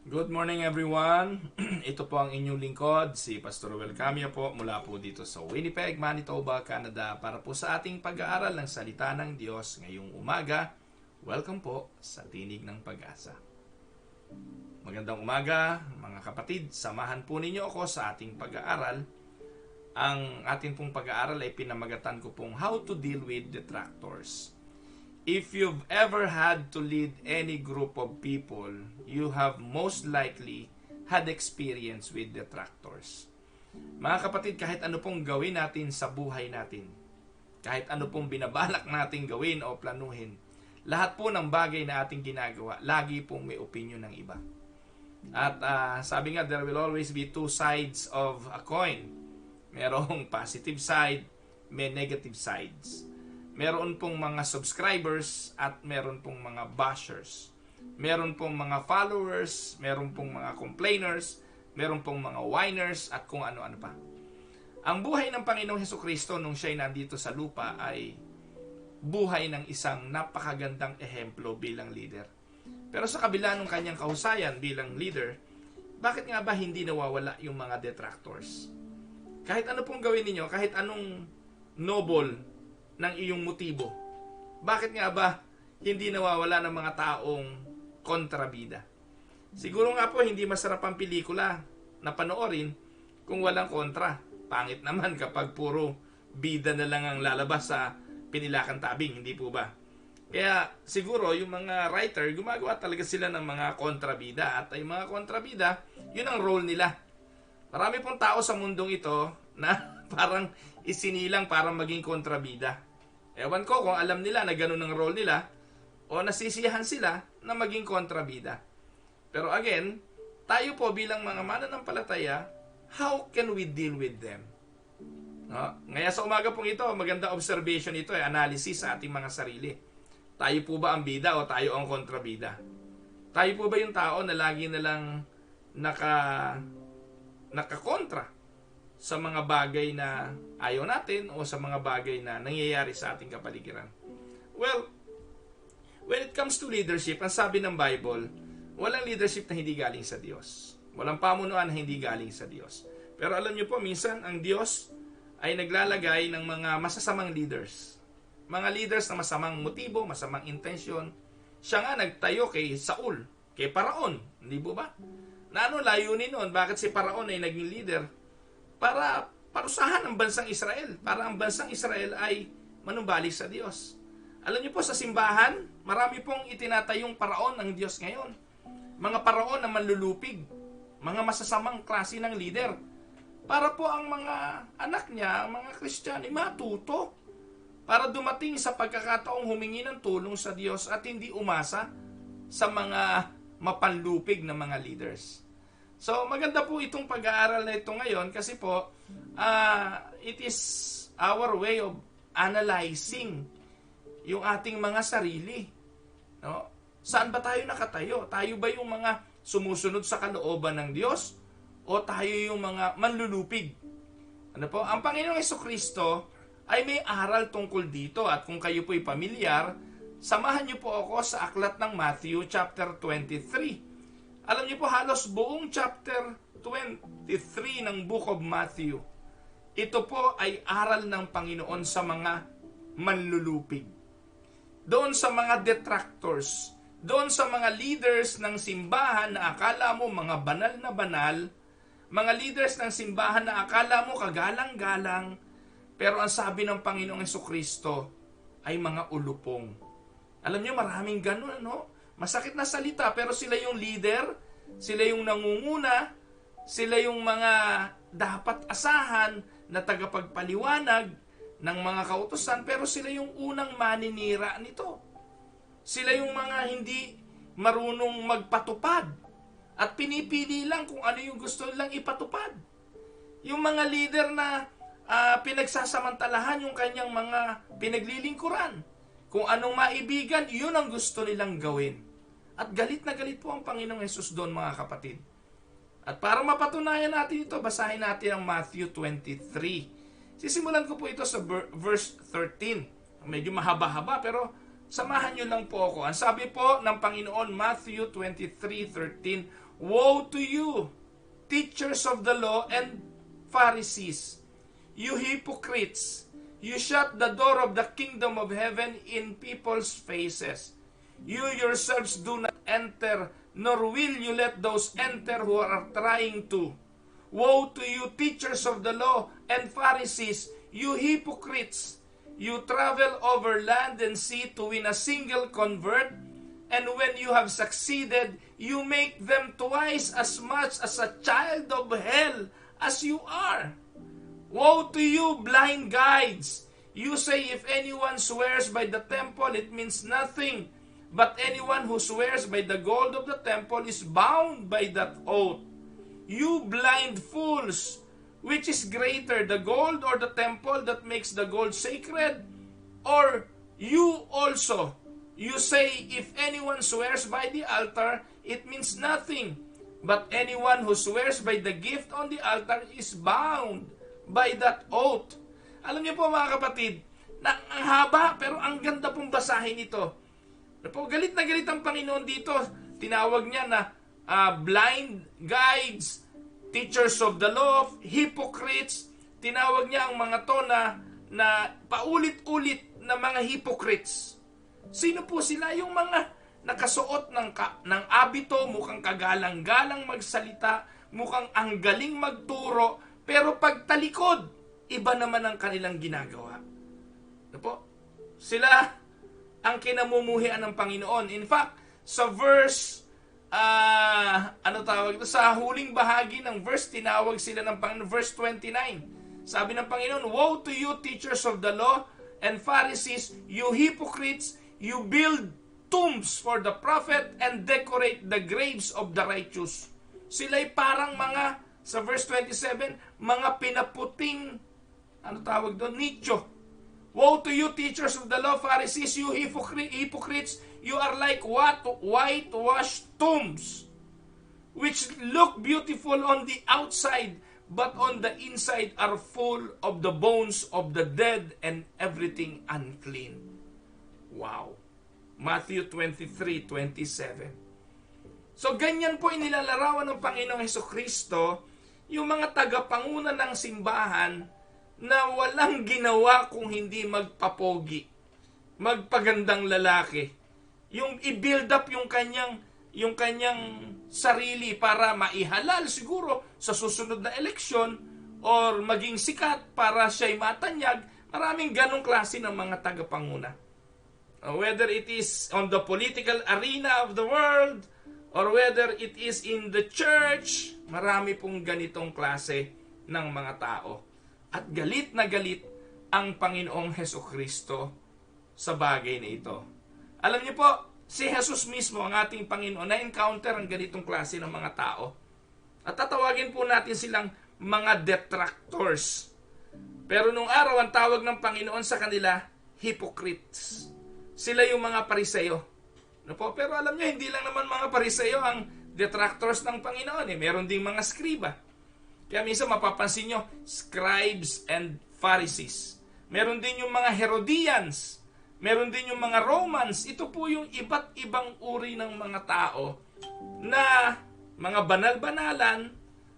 Good morning everyone. Ito po ang inyong lingkod, si Pastor Ruel Camia po mula po dito sa Winnipeg, Manitoba, Canada para po sa ating pag-aaral ng salita ng Diyos ngayong umaga. Welcome po sa Tinig ng Pag-asa. Magandang umaga mga kapatid, samahan po ninyo ako sa ating pag-aaral. Ang ating pong pag-aaral ay pinamagatan ko pong How to Deal with Detractors. If you've ever had to lead any group of people, you have most likely had experience with detractors. Mga kapatid, kahit ano pong gawin natin sa buhay natin, kahit ano pong binabalak natin gawin o planuhin, lahat po ng bagay na ating ginagawa, lagi pong may opinion ng iba. At sabi nga, there will always be two sides of a coin. Merong positive side, may negative sides. Meron pong mga subscribers at meron pong mga bashers. Meron pong mga followers, meron pong mga complainers, meron pong mga whiners at kung ano-ano pa. Ang buhay ng Panginoong Hesukristo nung siya'y nandito sa lupa ay buhay ng isang napakagandang ehemplo bilang leader. Pero sa kabila ng kanyang kahusayan bilang leader, bakit nga ba hindi nawawala yung mga detractors? Kahit ano pong gawin ninyo, kahit anong noble ng iyong motibo, bakit nga ba hindi nawawala ng mga taong kontrabida? Siguro nga po hindi masarap ang pelikula na panoorin kung walang kontra. Pangit naman kapag puro bida na lang ang lalabas sa pinilakan tabing, hindi po ba? Kaya siguro yung mga writer, gumagawa talaga sila ng mga kontrabida. At yung mga kontrabida, yun ang role nila. Marami pong tao sa mundong ito na parang isinilang para maging kontrabida. Ewan ko kung alam nila na ganun ang role nila o nasisiyahan sila na maging kontrabida. Pero again, tayo po bilang mga mananampalataya, how can we deal with them? No? Ngayon sa umaga pong ito, maganda observation ito, analysis sa ating mga sarili. Tayo po ba ang bida o tayo ang kontrabida? Tayo po ba yung tao na lagi na lang nakakontra sa mga bagay na ayaw natin o sa mga bagay na nangyayari sa ating kapaligiran? Well, when it comes to leadership, ang sabi ng Bible, walang leadership na hindi galing sa Diyos. Walang pamunuan na hindi galing sa Diyos. Pero alam niyo po, minsan ang Diyos ay naglalagay ng mga masasamang leaders. Mga leaders na masamang motibo, masamang intensyon. Siya nga nagtayo kay Saul, kay Paraon. Hindi po ba? Na ano layunin noon? Bakit si Paraon ay naging leader? Para parusahan ang bansang Israel. Para ang bansang Israel ay manumbalik sa Diyos. Alam niyo po, sa simbahan, marami pong itinatayong paraon ng Diyos ngayon. Mga paraon na manlulupig. Mga masasamang klase ng leader. Para po ang mga anak niya, ang mga Kristiyano, matuto. Para dumating sa pagkakataong humingi ng tulong sa Diyos at hindi umasa sa mga mapanlupig na mga leaders. So, maganda po itong pag-aaral na ito ngayon kasi po, it is our way of analyzing yung ating mga sarili. No? Saan ba tayo nakatayo? Tayo ba yung mga sumusunod sa kalooban ng Diyos? O tayo yung mga manlulupig? Ano po? Ang Panginoong Hesukristo ay may aral tungkol dito at kung kayo po'y pamilyar, samahan niyo po ako sa aklat ng Matthew chapter 23. Alam niyo po, halos buong chapter 23 ng Book of Matthew, ito po ay aral ng Panginoon sa mga manlulupig. Doon sa mga detractors, doon sa mga leaders ng simbahan na akala mo mga banal na banal, mga leaders ng simbahan na akala mo kagalang-galang, pero ang sabi ng Panginoong Hesukristo ay mga ulupong. Alam niyo, maraming ganun, no? Masakit na salita, pero sila yung leader, sila yung nangunguna, sila yung mga dapat asahan na tagapagpaliwanag ng mga kautusan, pero sila yung unang maninira nito. Sila yung mga hindi marunong magpatupad at pinipili lang kung ano yung gusto nilang ipatupad. Yung mga leader na pinagsasamantalahan yung kanyang mga pinaglilingkuran. Kung anong maibigan, yun ang gusto nilang gawin. At galit na galit po ang Panginoong Hesus doon, mga kapatid. At para mapatunayan natin ito, basahin natin ang Matthew 23. Sisimulan ko po ito sa verse 13. Medyo mahaba-haba, pero samahan nyo lang po ako. Ang sabi po ng Panginoon, Matthew 23:13, Woe to you, teachers of the law and Pharisees, you hypocrites! You shut the door of the kingdom of heaven in people's faces. You yourselves do not enter, nor will you let those enter who are trying to. Woe to you, teachers of the law and Pharisees, you hypocrites! You travel over land and sea to win a single convert, and when you have succeeded, you make them twice as much as a child of hell as you are. Woe to you, blind guides! You say if anyone swears by the temple, it means nothing. But anyone who swears by the gold of the temple is bound by that oath. You blind fools! Which is greater, the gold or the temple that makes the gold sacred? Or you also, you say if anyone swears by the altar, it means nothing. But anyone who swears by the gift on the altar is bound by that oath. Alam niyo po mga kapatid, na ang haba pero ang ganda pong basahin ito. Galit na galit ang Panginoon dito. Tinawag niya na blind guides, teachers of the law, hypocrites. Tinawag niya ang mga to na paulit-ulit na mga hypocrites. Sino po sila? Yung mga nakasuot ng abito, mukhang kagalang-galang magsalita, mukhang ang galing magturo, pero pagtalikod, iba naman ang kanilang ginagawa. Ano po? Sila ang kinamumuhian ng Panginoon. In fact, sa verse, sa huling bahagi ng verse, tinawag sila ng Panginoon, verse 29. Sabi ng Panginoon, woe to you, teachers of the law and Pharisees, you hypocrites, you build tombs for the prophet and decorate the graves of the righteous. Sila'y parang mga, sa verse 27, mga pinaputing, nicho. Woe to you, teachers of the law, Pharisees, you hypocrites, you are like whitewashed tombs, which look beautiful on the outside, but on the inside are full of the bones of the dead and everything unclean. Wow. Matthew 23:27. So ganyan po inilalarawan ng Panginoong Hesukristo yung mga tagapanguna ng simbahan na walang ginawa kung hindi magpapogi, magpagandang lalaki. Yung i-build up yung kanyang sarili para maihalal siguro sa susunod na eleksyon or maging sikat para siya'y matanyag. Maraming ganong klase ng mga tagapanguna. Whether it is on the political arena of the world or whether it is in the church, marami pong ganitong klase ng mga tao. At galit na galit ang Panginoong Hesukristo sa bagay na ito. Alam niyo po, si Jesus mismo, ang ating Panginoon, na-encounter ang ganitong klase ng mga tao. At tatawagin po natin silang mga detractors. Pero nung araw, ang tawag ng Panginoon sa kanila, hypocrites. Sila yung mga Pariseo. Pero alam niyo, hindi lang naman mga Pariseo ang detractors ng Panginoon. Meron ding mga skriba. Kaya minsan mapapansin nyo, scribes and Pharisees. Meron din yung mga Herodians. Meron din yung mga Romans. Ito po yung iba't ibang uri ng mga tao na mga banal-banalan,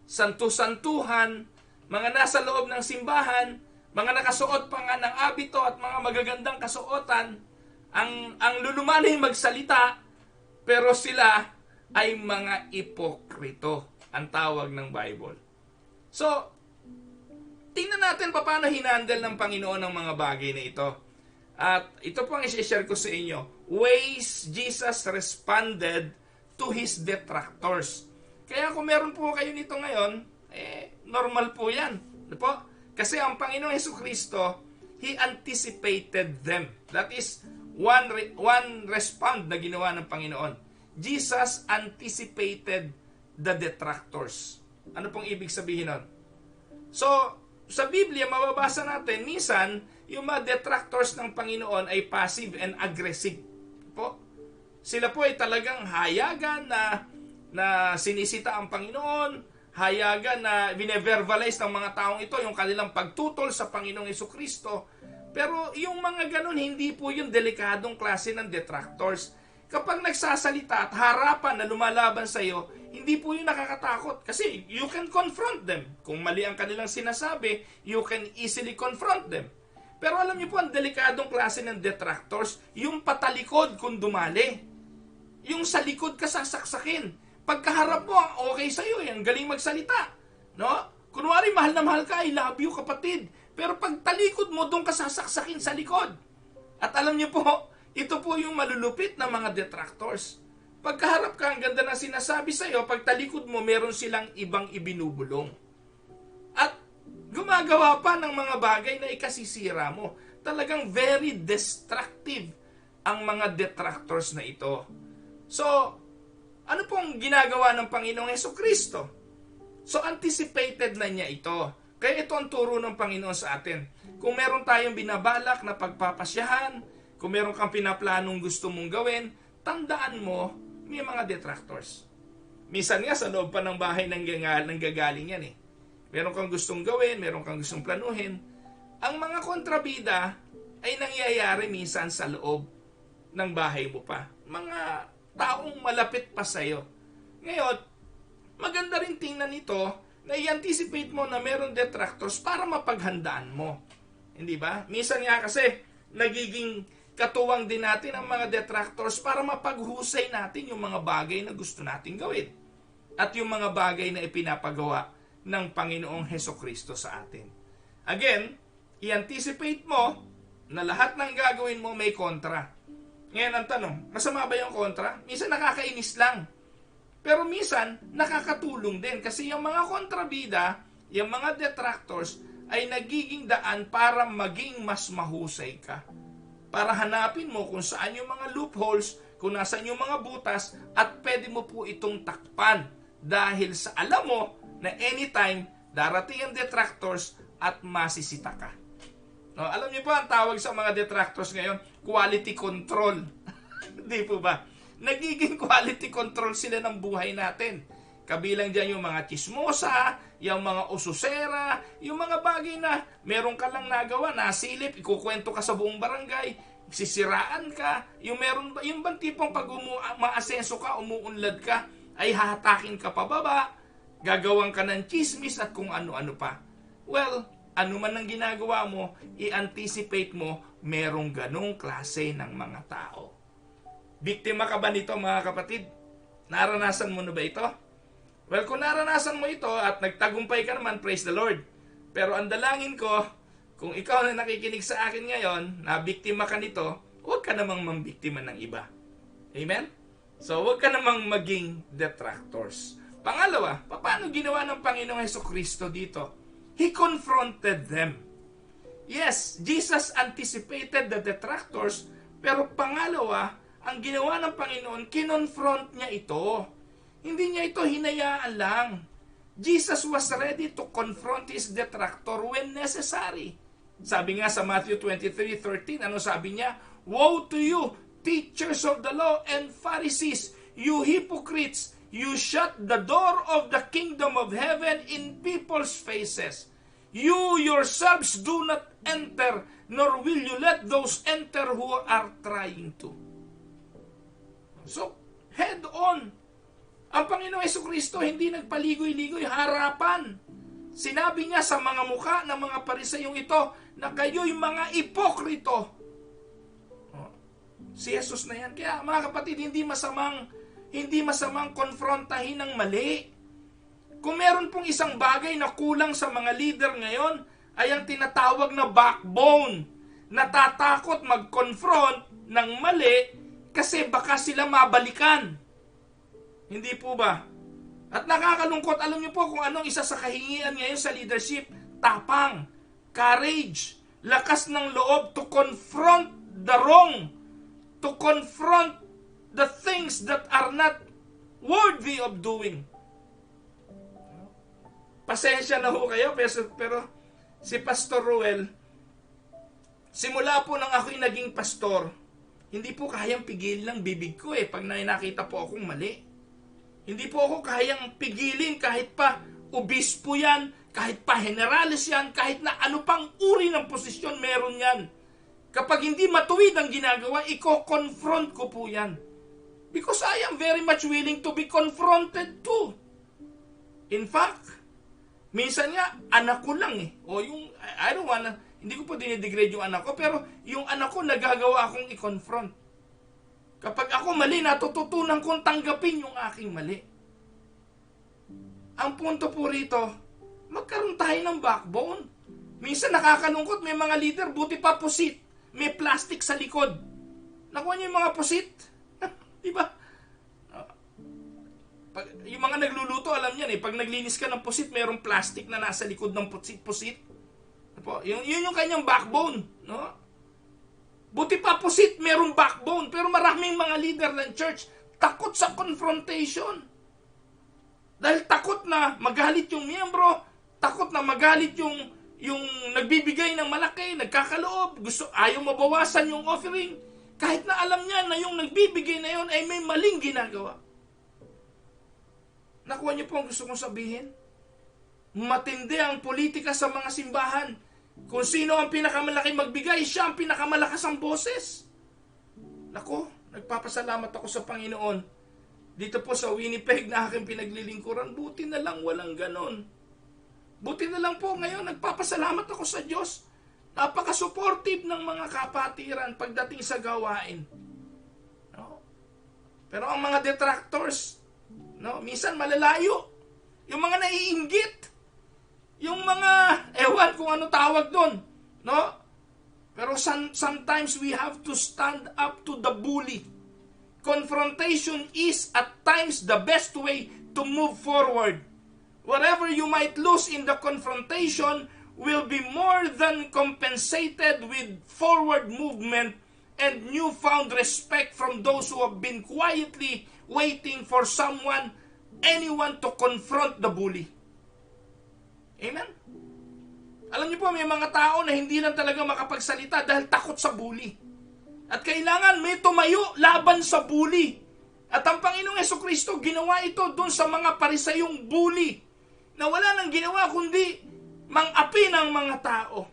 santu-santuhan, mga nasa loob ng simbahan, mga nakasuot pa nga ng abito at mga magagandang kasuotan, ang lulumanay magsalita, pero sila ay mga ipokrito, ang tawag ng Bible. So, tingnan natin paano hinandle ng Panginoon ang mga bagay na ito. At ito po ang i-share ko sa inyo. Ways Jesus responded to his detractors. Kaya kung meron po kayo nito ngayon, normal po yan. Kasi ang Panginoong Hesukristo, He anticipated them. That is one respond na ginawa ng Panginoon. Jesus anticipated the detractors. Ano pong ibig sabihin nun? So, sa Biblia, mababasa natin, minsan, yung mga detractors ng Panginoon ay passive and aggressive. Sila po ay talagang hayagan na sinisita ang Panginoon, hayagan na bineverbalize ng mga taong ito yung kanilang pagtutol sa Panginoong Hesukristo. Pero yung mga ganun, hindi po yung delikadong klase ng detractors. Kapag nagsasalita at harapan na lumalaban sa iyo, hindi po yun nakakatakot. Kasi you can confront them. Kung mali ang kanilang sinasabi, you can easily confront them. Pero alam niyo po, ang delikadong klase ng detractors, yung patalikod kung dumali. Yung sa likod ka sasaksakin. Pagkaharap mo, okay sa'yo, ang galing magsalita. No? Kunwari, mahal na mahal ka, I love you, kapatid. Pero pag talikod mo, doon ka sasaksakin sa likod. At alam niyo po, ito po yung malulupit na mga detractors. Pagkaharap ka, ang ganda ng sinasabi sa'yo, pag talikod mo, meron silang ibang ibinubulong. At gumagawa pa ng mga bagay na ikasisira mo. Talagang very destructive ang mga detractors na ito. So, ano pong ginagawa ng Panginoong Hesukristo? So, anticipated na niya ito. Kaya ito ang turo ng Panginoon sa atin. Kung meron tayong binabalak na pagpapasyahan, kung meron kang pinaplanong gusto mong gawin, tandaan mo, may mga detractors. Minsan nga sa loob pa ng bahay nanggagaling yan eh. Meron kang gustong gawin, meron kang gustong planuhin. Ang mga kontrabida ay nangyayari minsan sa loob ng bahay mo pa. Mga taong malapit pa sa'yo. Ngayon, maganda rin tingnan ito na i-anticipate mo na meron detractors para mapaghandaan mo. Hindi ba? Minsan nga kasi, nagiging katuwang din natin ang mga detractors para mapaghusay natin yung mga bagay na gusto nating gawin. At yung mga bagay na ipinapagawa ng Panginoong Hesukristo sa atin. Again, i-anticipate mo na lahat ng gagawin mo may kontra. Ngayon ang tanong, masama ba yung kontra? Minsan nakakainis lang. Pero minsan, nakakatulong din. Kasi yung mga kontrabida, yung mga detractors, ay nagiging daan para maging mas mahusay ka. Para hanapin mo kung saan yung mga loopholes, kung nasaan yung mga butas, at pwede mo po itong takpan. Dahil sa alam mo na anytime, darating ang detractors at masisita ka. No, alam niyo po ang tawag sa mga detractors ngayon, quality control. Hindi po ba? Nagiging quality control sila ng buhay natin. Kabilang dyan yung mga chismosa, yung mga ususera, yung mga bagay na meron ka lang nagawa, nasilip, ikukwento ka sa buong barangay, sisiraan ka, yung bang tipong pag umaasenso ka, umuunlad ka, ay hahatakin ka pababa, gagawan ka ng chismis at kung ano-ano pa. Well, ano man ang ginagawa mo, i-anticipate mo, merong ganong klase ng mga tao. Biktima ka ba nito mga kapatid? Naranasan mo na ba ito? Well, kung naranasan mo ito at nagtagumpay ka naman, praise the Lord. Pero ang dalangin ko, kung ikaw na nakikinig sa akin ngayon, na biktima ka nito, huwag ka namang mambiktima ng iba. Amen? So, huwag ka namang maging detractors. Pangalawa, paano ginawa ng Panginoong Hesukristo dito? He confronted them. Yes, Jesus anticipated the detractors, pero pangalawa, ang ginawa ng Panginoon, kinonfront niya ito. Hindi niya ito hinayaan lang. Jesus was ready to confront his detractor when necessary. Sabi nga sa Matthew 23:13, ano sabi niya? Woe to you, teachers of the law and Pharisees, you hypocrites! You shut the door of the kingdom of heaven in people's faces. You yourselves do not enter, nor will you let those enter who are trying to. So, head on. Ang Panginoong Hesukristo hindi nagpaligoy-ligoy, harapan. Sinabi niya sa mga mukha ng mga Parisayong ito na kayo'y mga ipokrito. Si Jesus na yan. Kaya mga kapatid, hindi masamang konfrontahin ng mali. Kung meron pong isang bagay na kulang sa mga leader ngayon, ay ang tinatawag na backbone. Natatakot mag-confront ng mali kasi baka sila mabalikan. Hindi po ba? At nakakalungkot, alam niyo po kung anong isa sa kahingian ngayon sa leadership? Tapang, courage, lakas ng loob to confront the wrong, to confront the things that are not worthy of doing. Pasensya na ho kayo, pero si Pastor Ruel, simula po nang ako'y naging pastor, hindi po kayang pigilin ng bibig ko pag nakita po akong mali. Hindi po ako kayang pigilin kahit pa obispo yan, kahit pa generalis yan, kahit na ano pang uri ng posisyon meron yan. Kapag hindi matuwid ang ginagawa, i-confront ko po yan. Because I am very much willing to be confronted too. In fact, minsan nga, anak ko lang eh. O yung, I don't wanna, hindi ko po dinidegrade yung anak ko, pero yung anak ko nagagawa akong i-confront. Kapag ako mali, natututunan kong tanggapin yung aking mali. Ang punto po rito, magkaroon tayo ng backbone. Minsan nakakalungkot, may mga leader, buti pa pusit. May plastic sa likod. Nakuha niyo yung mga pusit? Diba? Yung mga nagluluto, alam yan eh. Pag naglinis ka ng pusit, mayroong plastic na nasa likod ng pusit. Yun yung kanyang backbone. No? Buti pa pusit, mayroong backbone. Pero maraming mga leader ng church, takot sa confrontation. Dahil takot na magalit yung miyembro, takot na magalit yung nagbibigay ng malaki, nagkakaloob, ayaw mabawasan yung offering. Kahit na alam niya na yung nagbibigay na yun ay may maling ginagawa. Nakuha niyo po ang gusto kong sabihin? Matindi ang politika sa mga simbahan. Kung sino ang pinakamalaki magbigay, siya ang pinakamalakas ang boses. Naku, nagpapasalamat ako sa Panginoon. Dito po sa Winnipeg na aking pinaglilingkuran, buti na lang walang ganon. Buti na lang po ngayon, nagpapasalamat ako sa Diyos. Napaka-supportive ng mga kapatiran pagdating sa gawain. No? Pero ang mga detractors, no, minsan malalayo. Yung mga naiinggit. Yung mga, ewan kung ano tawag doon. No? Pero sometimes we have to stand up to the bully. Confrontation is at times the best way to move forward. Whatever you might lose in the confrontation will be more than compensated with forward movement and newfound respect from those who have been quietly waiting for anyone to confront the bully. Amen? Alam niyo po, may mga tao na hindi lang talaga makapagsalita dahil takot sa bully. At kailangan may tumayo laban sa bully. At ang Panginoong Jesucristo ginawa ito dun sa mga parisayong bully na wala nang ginawa kundi mang-api ng mga tao.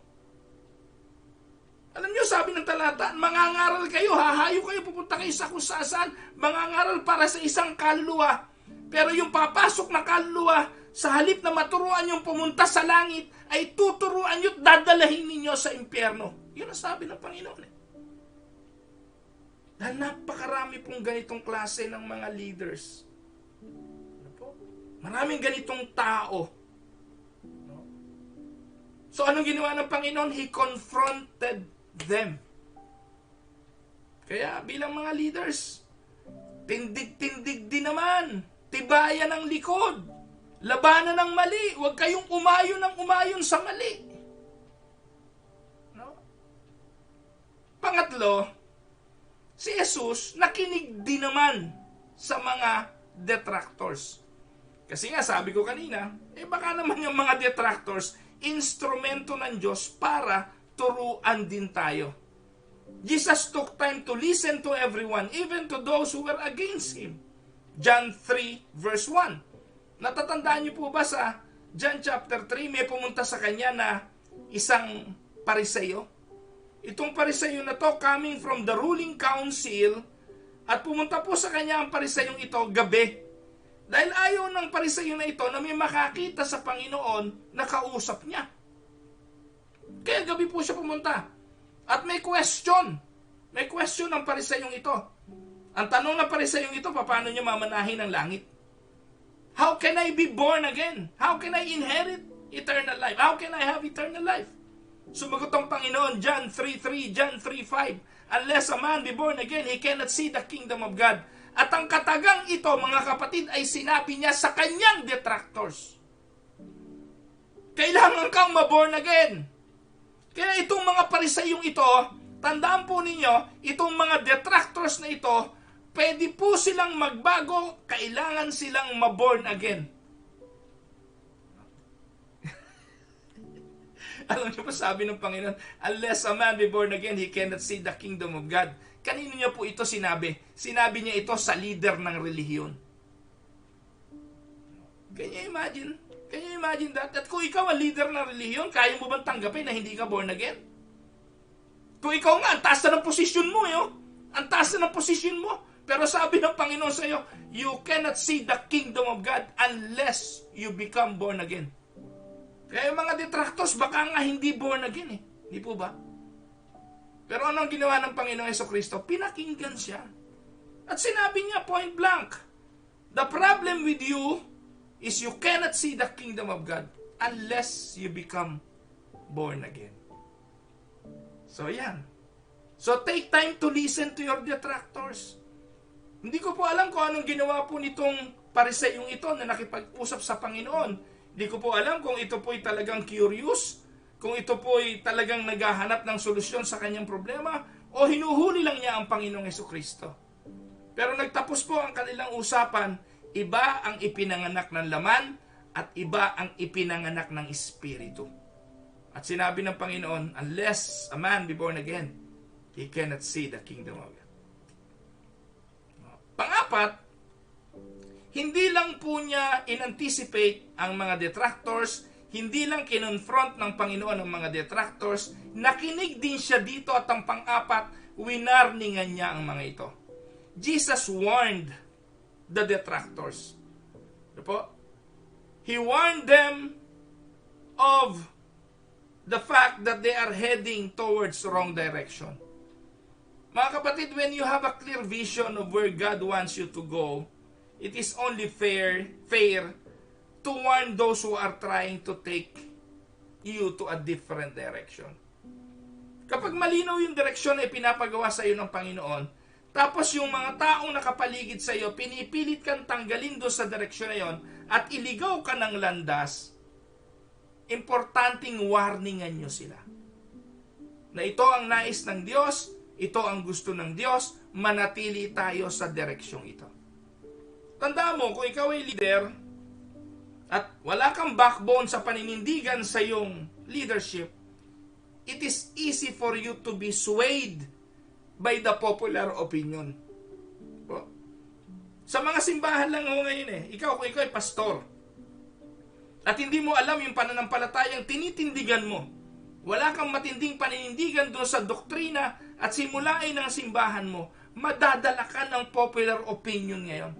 Alam niyo, sabi ng talata, mangangaral kayo, hahayo kayo, pupunta kayo sa kung saan, mangangaral para sa isang kaluluwa. Pero yung papasok na kaluluwa, sa halip na maturuan yung pumunta sa langit, ay tuturuan nyo at dadalahin ninyo sa impyerno. Yun ang sabi ng Panginoon. Dahil napakarami pong ganitong klase ng mga leaders. Ano po? Maraming ganitong tao. No? So anong ginawa ng Panginoon? He confronted them. Kaya bilang mga leaders, tindig-tindig din naman. Tibayan ang likod. Labanan ng mali. Huwag kayong umayon sa mali. No? Pangatlo, si Jesus nakinig din naman sa mga detractors. Kasi nga sabi ko kanina, baka naman yung mga detractors, instrumento ng Diyos para turuan din tayo. Jesus took time to listen to everyone, even to those who were against Him. John 3 verse 1. Natatandaan niyo po ba sa John chapter 3, may pumunta sa kanya na isang pariseyo? Itong pariseyo na to coming from the ruling council, at pumunta po sa kanya ang pariseyong ito gabi. Dahil ayaw ng pariseyo na ito na may makakita sa Panginoon na kausap niya. Kaya gabi po siya pumunta. At may question. May question ng pariseyong ito. Ang tanong ng pariseyong ito, paano niya mamanahin ang langit? How can I be born again? How can I inherit eternal life? How can I have eternal life? Sumagot ang Panginoon, John 3:3, John 3:5, unless a man be born again, he cannot see the kingdom of God. At ang katagang ito, mga kapatid, ay sinabi niya sa kanyang detractors. Kailangan kang ma-born again. Kaya itong mga parisayong ito, tandaan po ninyo, itong mga detractors na ito, pwede po silang magbago, kailangan silang ma-born again. Alam niyo po, sabi ng Panginoon, unless a man be born again, he cannot see the kingdom of God. Kanino niya po ito sinabi? Sinabi niya ito sa leader ng relihiyon. Can you imagine? Can you imagine that? At kung ikaw ang leader ng relihiyon, kaya mo bang tanggapin na hindi ka born again? Kung ikaw nga, ang taas na ng posisyon mo, ang taas na ng posisyon mo, Pero sabi ng Panginoon sa iyo, you cannot see the kingdom of God unless you become born again. Kaya yung mga detractors, baka nga hindi born again eh. Hindi po ba? Pero anong ginawa ng Panginoong Jesucristo? Pinakinggan siya. At sinabi niya point blank, the problem with you is you cannot see the kingdom of God unless you become born again. So yan. So take time to listen to your detractors. Hindi ko po alam kung anong ginawa po nitong Pariseyong ito na nakipag-usap sa Panginoon. Hindi ko po alam kung ito po'y talagang curious, kung ito po'y talagang naghahanap ng solusyon sa kanyang problema, o hinuhuli lang niya ang Panginoong Jesucristo. Pero nagtapos po ang kanilang usapan, iba ang ipinanganak ng laman at iba ang ipinanganak ng Espiritu. At sinabi ng Panginoon, unless a man be born again, he cannot see the kingdom of God. Pangapat, hindi lang po niya in-anticipate ang mga detractors, hindi lang kinonfront ng Panginoon ang mga detractors, nakinig din siya dito at ang pang-apat, winarningan niya ang mga ito. Jesus warned the detractors. He warned them of the fact that they are heading towards wrong direction. Mga kapatid, when you have a clear vision of where God wants you to go, it is only fair to warn those who are trying to take you to a different direction. Kapag malinaw yung direksyon na ipinapagawa sa iyo ng Panginoon, tapos yung mga taong nakapaligid sa iyo, pinipilit kang tanggalin doon sa direksyon na yon at iligaw ka ng landas, importanteng warningan nyo sila. Na ito ang nais ng Diyos, ito ang gusto ng Diyos, manatili tayo sa direksyong ito. Tandaan mo, kung ikaw ay leader at wala kang backbone sa paninindigan sa iyong leadership, it is easy for you to be swayed by the popular opinion. Sa mga simbahan lang ho ngayon kung ikaw ay pastor, at hindi mo alam yung pananampalatayang tinitindigan mo, wala kang matinding paninindigan doon sa doktrina at simulain ng simbahan mo, madadala ka ng popular opinion ngayon.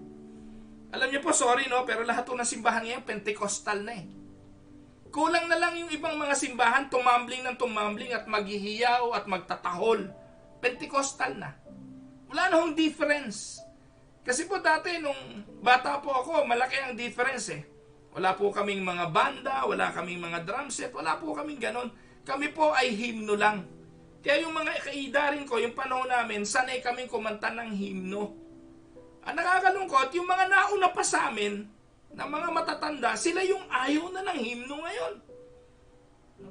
Alam niyo po, sorry pero lahat ng simbahan ngayon Pentecostal na Kulang na lang yung ibang mga simbahan tumambling ng tumambling at maghihiyaw at magtatahol. Pentecostal na. Wala na hong difference. Kasi po dati nung bata po ako, malaki ang difference Wala po kaming mga banda, wala kaming mga drum set, wala po kaming ganon. Kami po ay himno lang. Kaya yung mga kaidarin ko, yung panahon namin, sanay kaming kumanta ng himno. Ang nakakalungkot, yung mga nauna pa sa amin, na mga matatanda, sila yung ayaw na ng himno ngayon.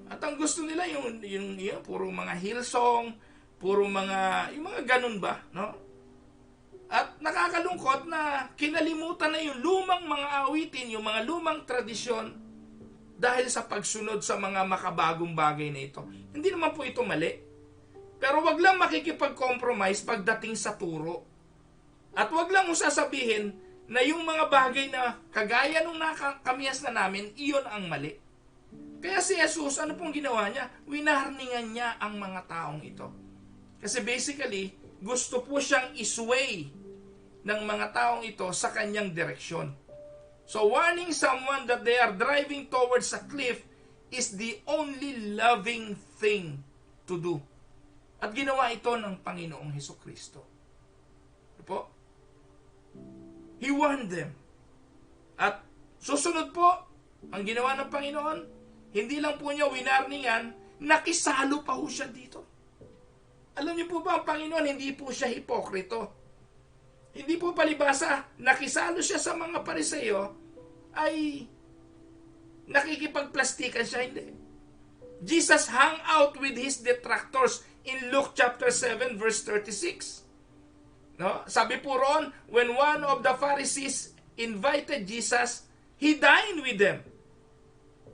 At ang gusto nila yung puro mga Hillsong, puro mga, yung mga ganun ba, no? At nakakalungkot na kinalimutan na yung lumang mga awitin, yung mga lumang tradisyon, dahil sa pagsunod sa mga makabagong bagay na ito. Hindi naman po ito mali. Pero wag lang makikipag-compromise pagdating sa turo. At wag lang sasabihin na yung mga bagay na kagaya nung nakamiyas na namin, iyon ang mali. Kaya si Jesus, ano pong ginawa niya? Winarningan niya ang mga taong ito. Kasi basically, gusto po siyang isway ng mga taong ito sa kanyang direksyon. So warning someone that they are driving towards a cliff is the only loving thing to do. At ginawa ito ng Panginoong Hesukristo. Po? He warned them. At susunod po, ang ginawa ng Panginoon, hindi lang po niya winarningan, nakisalo pa po siya dito. Alam niyo po ba, ang Panginoon, hindi po siya hipokrito. Hindi po palibasa, nakisalo siya sa mga Pariseyo, ay nakikipagplastikan siya, hindi. Jesus hung out with his detractors in Luke chapter 7 verse 36. No? Sabi po roon, when one of the Pharisees invited Jesus, he dined with them.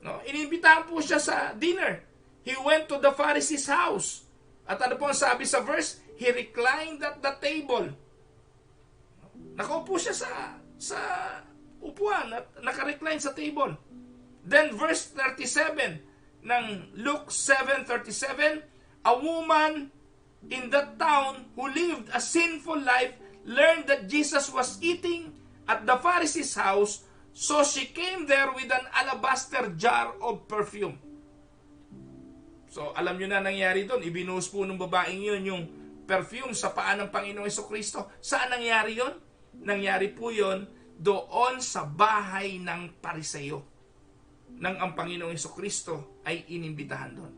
No? Inimbitahan po siya sa dinner. He went to the Pharisee's house. At ano po ang sabi sa verse? He reclined at the table. Nakaupo siya sa upuan at nakarecline sa table. Then verse 37 ng Luke 7:37, a woman in that town who lived a sinful life learned that Jesus was eating at the Pharisee's house, so she came there with an alabaster jar of perfume. So, alam nyo na nangyari doon. Ibinuhos po ng babaeng yun yung perfume sa paa ng Panginoong Jesucristo. Saan nangyari yun? Nangyari po yun doon sa bahay ng Pariseo nang ang Panginoong Jesucristo ay inimbitahan doon.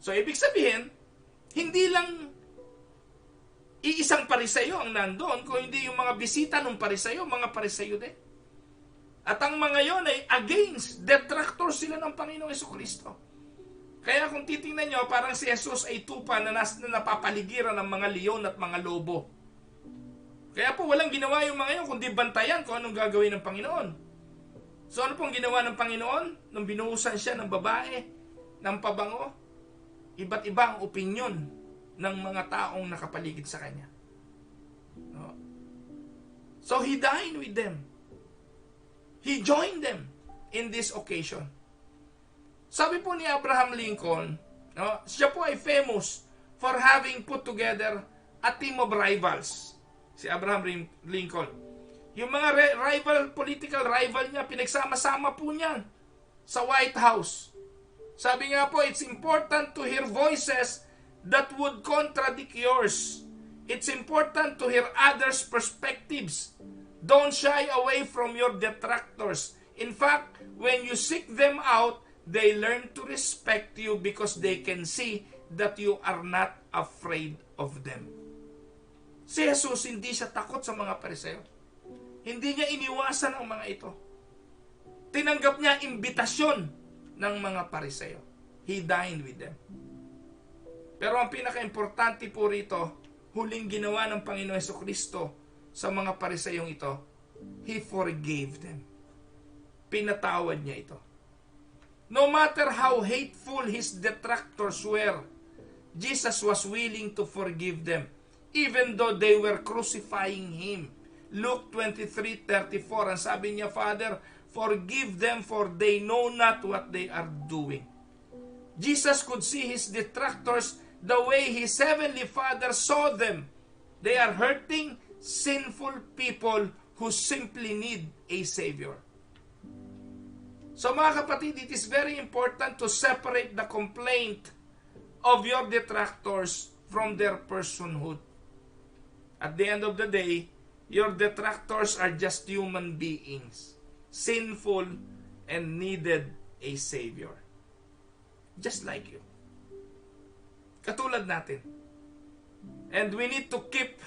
So, ibig sabihin, hindi lang iisang Pariseo ang nandoon, kung hindi yung mga bisita ng Pariseo, mga Pariseo din. At ang mga yon ay against, detractor sila ng Panginoong Jesucristo. Kaya kung titingnan nyo, parang si Jesus ay tupa na napapaligiran ng mga leon at mga lobo. Kaya po walang ginawa yung mga yun, kundi bantayan kung anong gagawin ng Panginoon. So ano pong ginawa ng Panginoon? Nung binuhusan siya ng babae, ng pabango, iba't iba ang opinyon ng mga taong nakapaligid sa kanya. No? So he dined with them. He joined them in this occasion. Sabi po ni Abraham Lincoln, no, siya po ay famous for having put together a team of rivals. Si Abraham Lincoln. Yung mga political rival niya, pinagsama-sama po niya sa White House. Sabi nga po, it's important to hear voices that would contradict yours. It's important to hear others' perspectives. Don't shy away from your detractors. In fact, when you seek them out, they learn to respect you because they can see that you are not afraid of them. Si Jesus hindi siya takot sa mga Pariseo. Hindi niya iniwasan ang mga ito. Tinanggap niya imbitasyon ng mga Pariseo. He dined with them. Pero ang pinaka-importante po rito, huling ginawa ng Panginoon Jesucristo sa mga Pariseyong ito, He forgave them. Pinatawad niya ito. No matter how hateful his detractors were, Jesus was willing to forgive them, even though they were crucifying Him. Luke 23:34, ang sabi niya, Father, forgive them for they know not what they are doing. Jesus could see his detractors the way his heavenly Father saw them. They are hurting, sinful people who simply need a Savior. So mga kapatid, it is very important to separate the complaint of your detractors from their personhood. At the end of the day, your detractors are just human beings, sinful and needed a Savior. Just like you. Katulad natin. And we need to keep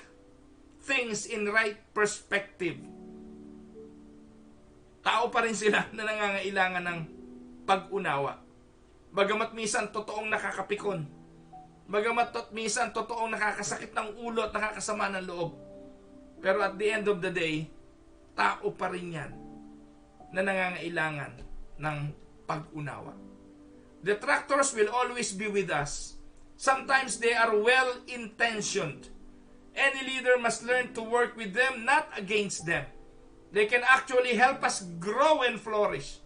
things in right perspective. Tao pa rin sila na nangangailangan ng pag-unawa. Bagamat minsan totoong nakakapikon. Bagamat minsan totoong nakakasakit ng ulo at nakakasama ng loob. Pero at the end of the day, tao pa rin yan na nangangailangan ng pag-unawa. Detractors will always be with us. Sometimes they are well-intentioned. Any leader must learn to work with them, not against them. They can actually help us grow and flourish.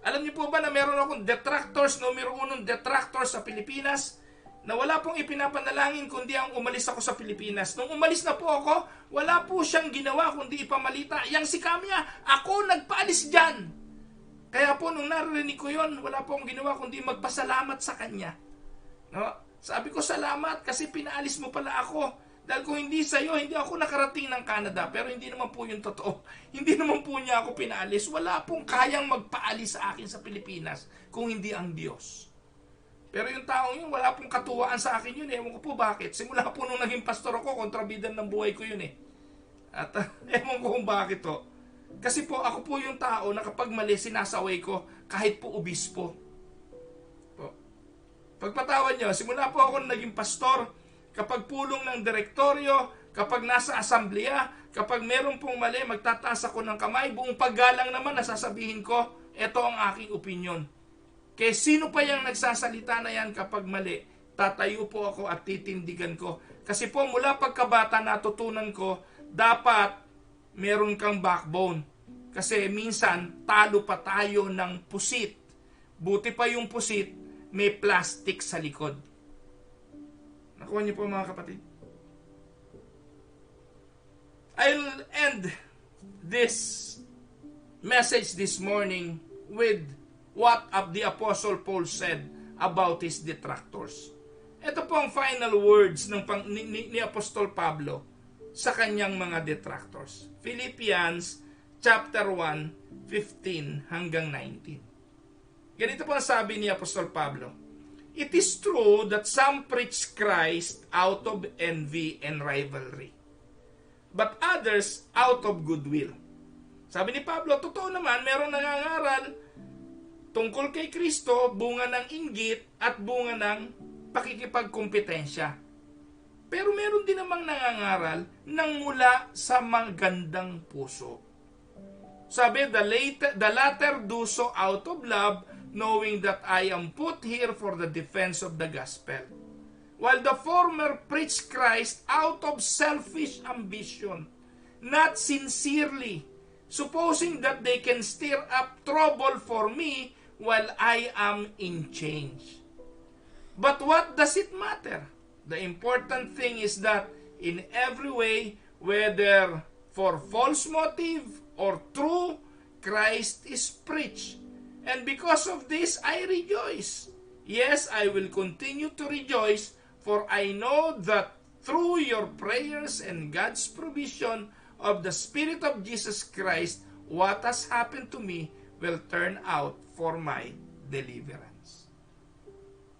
Alam niyo po ba na meron akong detractors, numero 1 detractors sa Pilipinas, na wala pong ipinapanalangin kundi ang umalis ako sa Pilipinas. Nung umalis na po ako, wala po siyang ginawa kundi ipamalita. Yang si Kamya, ako nagpaalis dyan. Kaya po nung narinig ko yon, wala po akong ginawa kundi magpasalamat sa kanya. No? Sabi ko, salamat kasi pinaalis mo pala ako. Dahil kung hindi sa'yo, hindi ako nakarating ng Canada. Pero hindi naman po yung totoo. Hindi naman po niya ako pinaalis. Wala pong kayang magpaalis sa akin sa Pilipinas kung hindi ang Diyos. Pero yung taong yun, wala pong katuwaan sa akin yun. Ewan ko po bakit. Simula po nung naging pastor ako, kontrabidan ng buhay ko yun eh. At ewan ko kung bakit to. Kasi po, ako po yung tao na kapag mali, sinasaway ko kahit po obispo. Pagpatawan nyo, simula po ako naging pastor, kapag pulong ng direktoryo, kapag nasa asambleya, kapag meron pong mali, magtataas ako ng kamay, buong paggalang naman nasasabihin ko, ito ang aking opinion. Kaya sino pa yung nagsasalita na yan kapag mali, tatayo po ako at titindigan ko. Kasi po mula pagkabata natutunan ko, dapat meron kang backbone. Kasi minsan, talo pa tayo ng pusit. Buti pa yung pusit, may plastic sa likod. Nakuha niyo po mga kapatid. I'll end this message this morning with what the Apostle Paul said about his detractors. Ito po ang final words ni Apostol Pablo sa kanyang mga detractors. Philippians chapter 1, 15 hanggang 19. Ganito po ang sabi ni Apostol Pablo. It is true that some preach Christ out of envy and rivalry, but others out of goodwill. Sabi ni Pablo, totoo naman, merong nangangaral tungkol kay Kristo, bunga ng inggit at bunga ng pakikipagkompetensya. Pero meron din namang nangangaral ng mula sa magandang puso. Sabi, the latter do so out of love, knowing that I am put here for the defense of the gospel. While the former preach Christ out of selfish ambition, not sincerely, supposing that they can stir up trouble for me while I am in change. But what does it matter? The important thing is that in every way, whether for false motive or true, Christ is preached. And because of this, I rejoice. Yes, I will continue to rejoice, for I know that through your prayers and God's provision of the Spirit of Jesus Christ, what has happened to me will turn out for my deliverance.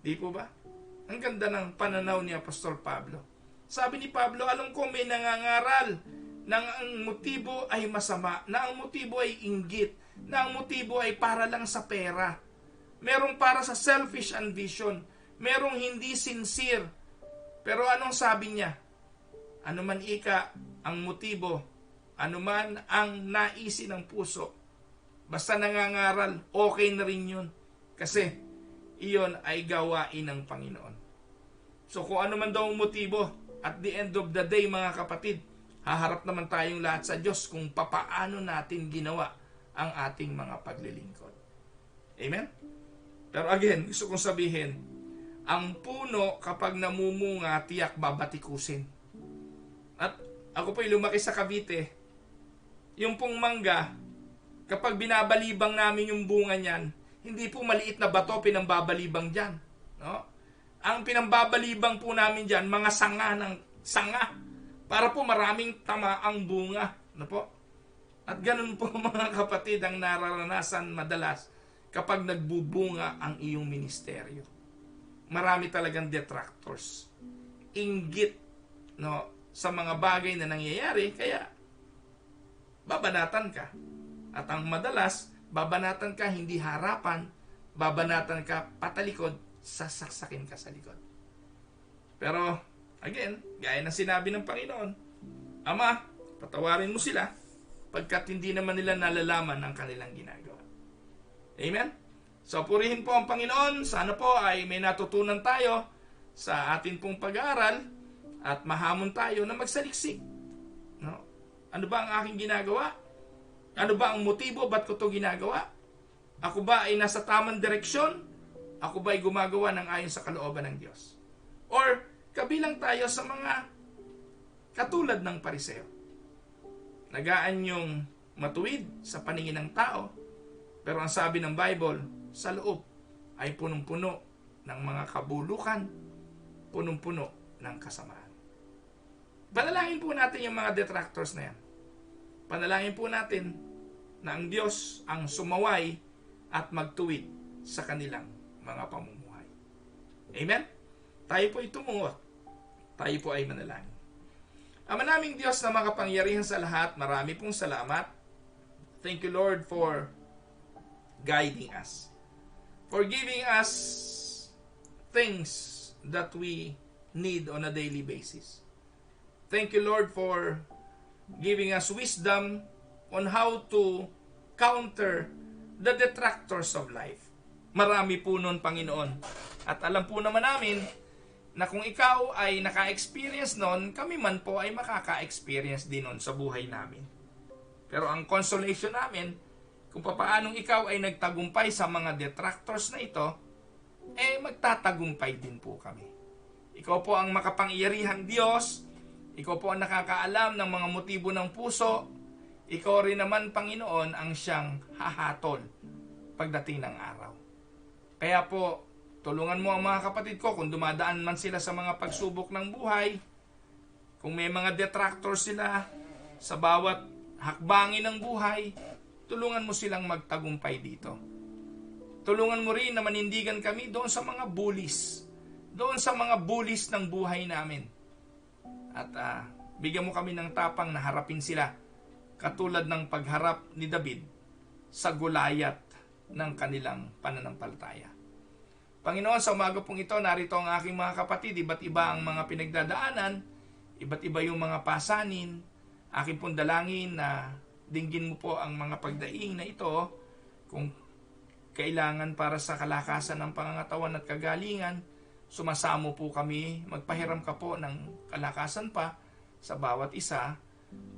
Di po ba? Ang ganda ng pananaw ni Apostol Pablo. Sabi ni Pablo, alam ko may nangangaral na ang motibo ay masama, na ang motibo ay inggit, na ang motibo ay para lang sa pera. Merong para sa selfish ambition, merong hindi sincere. Pero anong sabi niya? Ano man ika ang motibo, ano man ang naisin ng puso, basta nangangaral, okay na rin yun. Kasi iyon ay gawain ng Panginoon. So kung ano man daw ang motibo, at the end of the day mga kapatid, haharap naman tayong lahat sa Diyos kung papaano natin ginawa ang ating mga paglilingkod. Amen? Pero again, gusto kong sabihin, ang puno kapag namumunga, tiyak babatikusin. At ako po'y lumaki sa Cavite, yung pong mangga, kapag binabalibang namin yung bunga niyan, hindi po maliit na bato pinambabalibang dyan. No? Ang pinambabalibang po namin dyan, mga sanga, para po maraming tama ang bunga. No po? At ganun po mga kapatid ang nararanasan madalas kapag nagbubunga ang iyong ministeryo. Marami talagang detractors. Inggit, no, sa mga bagay na nangyayari, kaya babanatan ka. At ang madalas, babanatan ka hindi harapan, babanatan ka patalikod, sasaksakin ka sa likod. Pero, again, gaya ng sinabi ng Panginoon, Ama, patawarin mo sila, pagkat hindi naman nila nalalaman ang kanilang ginagawa. Amen? So, purihin po ang Panginoon. Sana po ay may natutunan tayo sa atin pong pag-aaral at mahamon tayo na magsaliksik. No? Ano ba ang aking ginagawa? Ano ba ang motibo? Ba't ko ito ginagawa? Ako ba ay nasa tamang direksyon? Ako ba ay gumagawa ng ayon sa kalooban ng Diyos? Or kabilang tayo sa mga katulad ng Pariseo? Nagaan yung matuwid sa paningin ng tao, pero ang sabi ng Bible, sa loob ay punong-puno ng mga kabulukan, punong-puno ng kasamaan. Panalangin po natin yung mga detractors na yan. Panalangin po natin na ang Diyos ang sumaway at magtuwid sa kanilang mga pamumuhay. Amen? Tayo po ay tumungo. Tayo po ay manalangin. Ama naming Diyos na makapangyarihan sa lahat, marami pong salamat. Thank you, Lord, for guiding us. For giving us things that we need on a daily basis. Thank you, Lord, for giving us wisdom on how to counter the detractors of life. Marami po nun, Panginoon. At alam po naman namin na kung ikaw ay naka-experience nun, kami man po ay makaka-experience din nun sa buhay namin. Pero ang consolation namin, kung papaanong ikaw ay nagtagumpay sa mga detractors na ito, magtatagumpay din po kami. Ikaw po ang makapangyarihang Diyos, Ikaw po ang nakakaalam ng mga motibo ng puso. Ikaw rin naman, Panginoon, ang siyang hahatol pagdating ng araw. Kaya po, tulungan mo ang mga kapatid ko kung dumadaan man sila sa mga pagsubok ng buhay, kung may mga detractors sila sa bawat hakbangin ng buhay, tulungan mo silang magtagumpay dito. Tulungan mo rin na manindigan kami doon sa mga bullies, doon sa mga bullies ng buhay namin. At bigyan mo kami ng tapang na harapin sila, katulad ng pagharap ni David sa Goliath ng kanilang pananampalataya. Panginoon, sa umaga pong ito, narito ang aking mga kapatid, iba't iba ang mga pinagdadaanan, iba't iba yung mga pasanin. Aking pong dalangin na dinggin mo po ang mga pagdaing na ito, kung kailangan para sa kalakasan ng pangangatawan at kagalingan, sumasamo po kami, magpahiram ka po ng kalakasan pa sa bawat isa.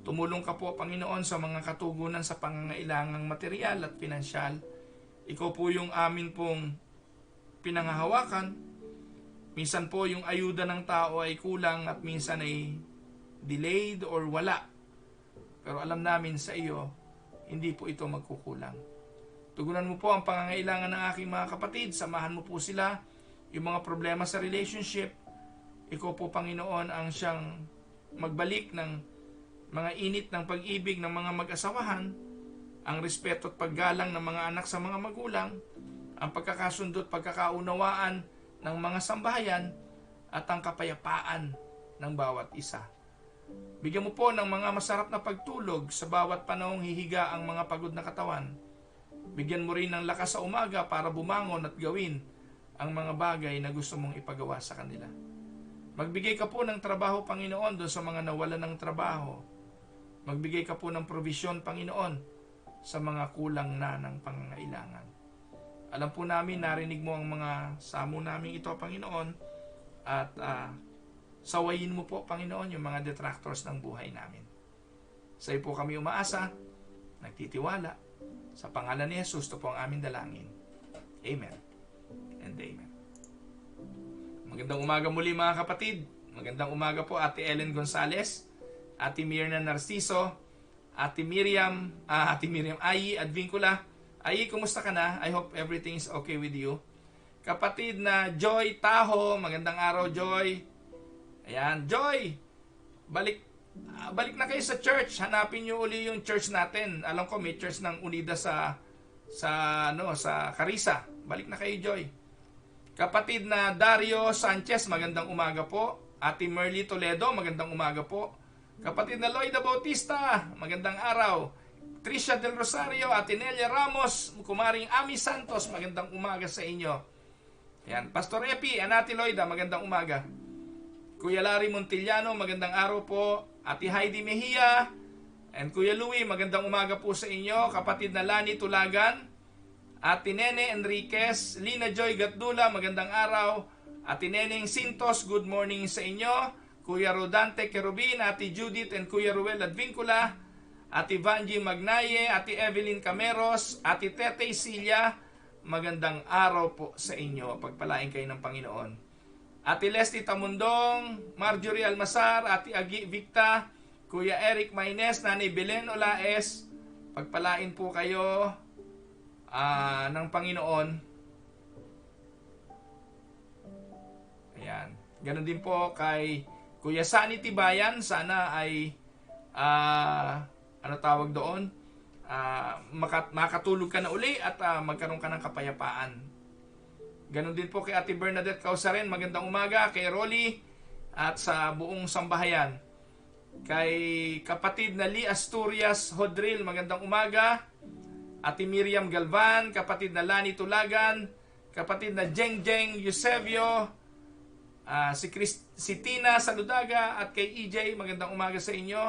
Tumulong ka po, Panginoon, sa mga katugunan sa pangangailangang material at pinansyal. Ikaw po yung amin pong pinanghahawakan. Minsan po yung ayuda ng tao ay kulang at minsan ay delayed or wala. Pero alam namin sa iyo, hindi po ito magkukulang. Tugunan mo po ang pangangailangan ng aking mga kapatid. Samahan mo po sila. Yung mga problema sa relationship, ikaw po, Panginoon, ang siyang magbalik ng mga init ng pag-ibig ng mga mag-asawahan, ang respeto at paggalang ng mga anak sa mga magulang, ang pagkakasundo at pagkakaunawaan ng mga sambahayan, at ang kapayapaan ng bawat isa. Bigyan mo po ng mga masarap na pagtulog sa bawat panahong hihiga ang mga pagod na katawan. Bigyan mo rin ng lakas sa umaga para bumangon at gawin ang mga bagay na gusto mong ipagawa sa kanila. Magbigay ka po ng trabaho, Panginoon, doon sa mga nawalan ng trabaho. Magbigay ka po ng provisyon, Panginoon, sa mga kulang na ng pangangailangan. Alam po namin, narinig mo ang mga samo namin ito, Panginoon, at sawayin mo po, Panginoon, yung mga detractors ng buhay namin. Sa iyo po kami umaasa, nagtitiwala. Sa pangalan ni Jesus, ito po ang aming dalangin. Amen and amen. Magandang umaga muli, mga kapatid. Magandang umaga po, Ate Ellen Gonzalez, Ate Mirna Narciso, Ate Miriam Ayi Advincula. Ayi, kumusta ka na? I hope everything is okay with you. Kapatid na Joy Taho, magandang araw, Joy. Ayan, Joy, balik na kayo sa church. Hanapin niyo uli yung church natin. Alam ko may church ng Unida sa Carissa. Balik na kayo, Joy. Kapatid na Dario Sanchez, magandang umaga po. Ate Merly Toledo, magandang umaga po. Kapatid na Loida Bautista, magandang araw. Tricia Del Rosario, Ate Nelia Ramos, Kumaring Ami Santos, magandang umaga sa inyo. Yan, Pastor Epi, Anati Loida, magandang umaga. Kuya Larry Montillano, magandang araw po. Ate Heidi Mejia, and Kuya Louie, magandang umaga po sa inyo. Kapatid na Lani Tulagan, Ate Nene Enriquez, Lina Joy Gatdula, magandang araw. Ate Neneng Sintos, good morning sa inyo. Kuya Rodante Kerubin, Ate Judith and Kuya Ruel Advincula, Ate Vanji Magnaye, Ate Evelyn Cameros, Ate Tete Silya, magandang araw po sa inyo. Pagpalain kayo ng Panginoon. Ate Leslie Tamundong, Marjorie Almasar, Ate Agi Victa, Kuya Eric Maines, Nanay Belen Olaes, pagpalain po kayo ng Panginoon. Ayan. Ganon din po kay Kuya Sani Tibayan, sana ay tawag doon, makatulog ka na uli at magkaroon ka ng kapayapaan. Ganon din po kay Ate Bernadette Causaren, magandang umaga. Kay Rolly at sa buong sambahayan. Kay kapatid na Lee Asturias Hodril, magandang umaga. Ate Miriam Galvan, kapatid na Lani Tulagan, kapatid na Jeng Eusebio, si Tina Saludaga, at kay EJ, magandang umaga sa inyo.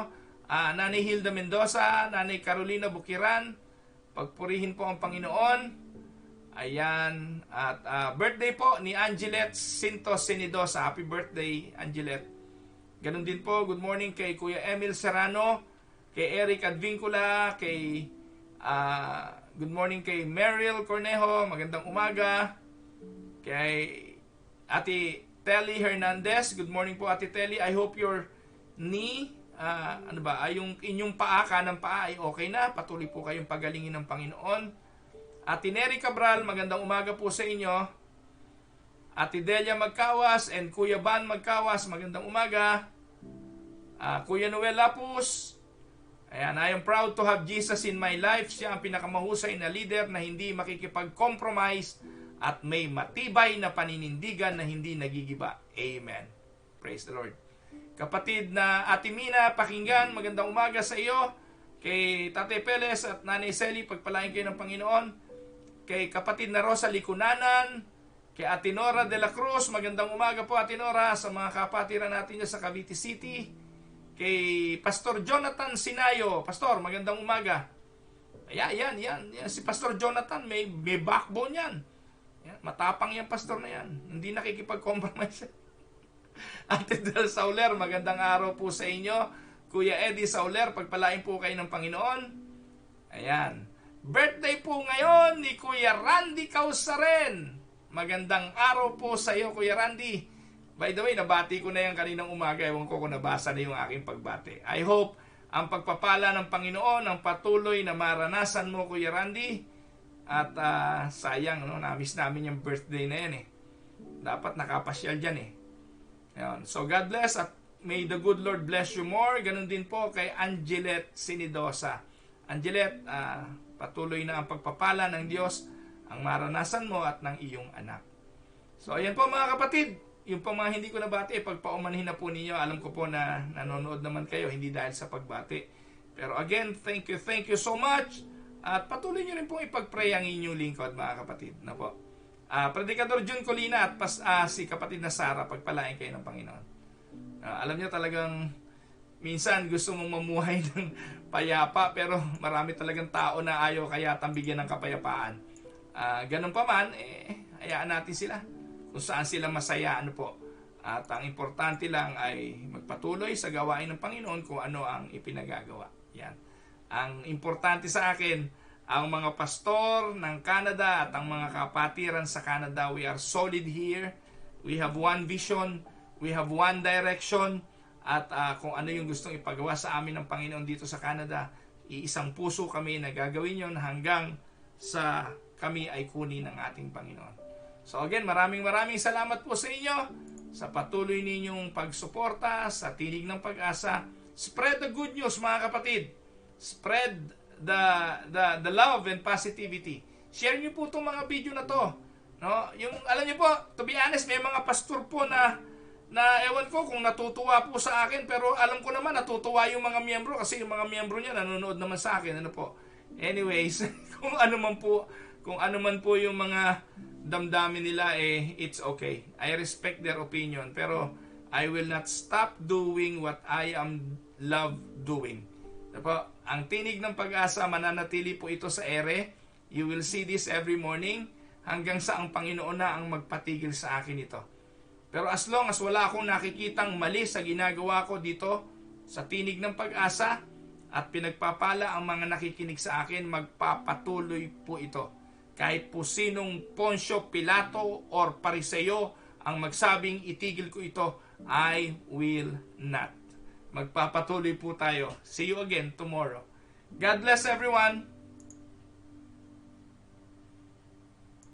Nanay Hilda Mendoza, Nanay Carolina Bukiran, pagpurihin po ang Panginoon. Ayan, at birthday po ni Angelet Sintos Senidosa. Happy birthday, Angelet. Ganun din po, good morning kay Kuya Emil Serrano, kay Eric Advincula, kay good morning kay Meryl Cornejo, magandang umaga. Kay Ate Telly Hernandez, good morning po Ate Telly. I hope your ni yung inyong paa, kanang paa ay okay na. Patuloy po kayong pagalingin ng Panginoon. Ate Nery Cabral, magandang umaga po sa inyo. Ate Delia Magkawas and Kuya Van Magkawas, magandang umaga. Kuya Noel Lapus, ayan, I am proud to have Jesus in my life. Siya ang pinakamahusay na leader na hindi makikipag-compromise at may matibay na paninindigan na hindi nagigiba. Amen. Praise the Lord. Kapatid na Ate Mina Pakinggan, magandang umaga sa iyo. Kay Tate Peles at Nanay Selly, pagpalain kayo ng Panginoon. Kay kapatid na Rosa Licunanan, kay Ate Nora de la Cruz, magandang umaga po Ate Nora, sa mga kapatiran natin dyan sa Cavite City. Kay Pastor Jonathan Sinayo, Pastor, magandang umaga. Yan, si Pastor Jonathan, may backbone yan. Matapang yan, pastor na yan. Hindi nakikipag-compromise. Ate Del Sauler, magandang araw po sa inyo. Kuya Eddie Sauler, pagpalain po kayo ng Panginoon. Ayan. Birthday po ngayon ni Kuya Randy Causaren. Magandang araw po sa iyo, Kuya Randy. By the way, nabati ko na yan kaninang umaga. Ewan ko kung nabasa na yung aking pagbati. I hope ang pagpapala ng Panginoon ang patuloy na maranasan mo, Kuya Randy. At sayang, na-miss namin yung birthday na yan eh. Dapat nakapasyal dyan eh. Ayan. So God bless at may the good Lord bless you more. Ganun din po kay Angelet Sinidosa. Angelet, patuloy na ang pagpapala ng Diyos ang maranasan mo at ng iyong anak. So ayan po mga kapatid, yung po mga hindi ko nabati, pagpaumanhin na po ninyo. Alam ko po na nanonood naman kayo, hindi dahil sa pagbati. Pero again, thank you so much. At patuloy nyo rin pong ipag-pray ang inyong lingkod mga kapatid. Na po. Predikador Jun Colina at si kapatid na Sarah, pagpalain kayo ng Panginoon. Alam nyo talagang minsan gusto mong mamuhay ng payapa pero marami talagang tao na ayaw kaya tambigyan ng kapayapaan. Ganun pa man, hayaan natin sila kung saan sila masaya. At ang importante lang ay magpatuloy sa gawain ng Panginoon kung ano ang ipinagagawa. Yan. Ang importante sa akin, ang mga pastor ng Canada at ang mga kapatiran sa Canada, we are solid here. We have one vision, we have one direction, at kung ano yung gustong ipagawa sa amin ng Panginoon dito sa Canada, iisang puso kami na gagawin yon hanggang sa kami ay kunin ng ating Panginoon. So again, maraming salamat po sa inyo sa patuloy ninyong pagsuporta sa Tinig ng Pag-asa. Spread the good news mga kapatid. Spread the love and positivity. Share niyo po itong mga video na to. No? Yung, alam niyo po, to be honest, may mga pastor po na ewan ko kung natutuwa po sa akin, pero alam ko naman natutuwa yung mga miyembro kasi yung mga miyembro niya nanonood naman sa akin. Anyways, kung ano man po yung mga damdamin nila, it's okay. I respect their opinion, pero I will not stop doing what I am love doing. Ang Tinig ng Pag-asa, mananatili po ito sa ere. You will see this every morning hanggang sa ang Panginoon na ang magpatigil sa akin ito. Pero as long as wala akong nakikitang mali sa ginagawa ko dito sa Tinig ng Pag-asa at pinagpapala ang mga nakikinig sa akin, magpapatuloy po ito. Kahit po sinong Poncio Pilato or Pariseo ang magsabing itigil ko ito, I will not. Magpapatuloy po tayo. See you again tomorrow. God bless everyone.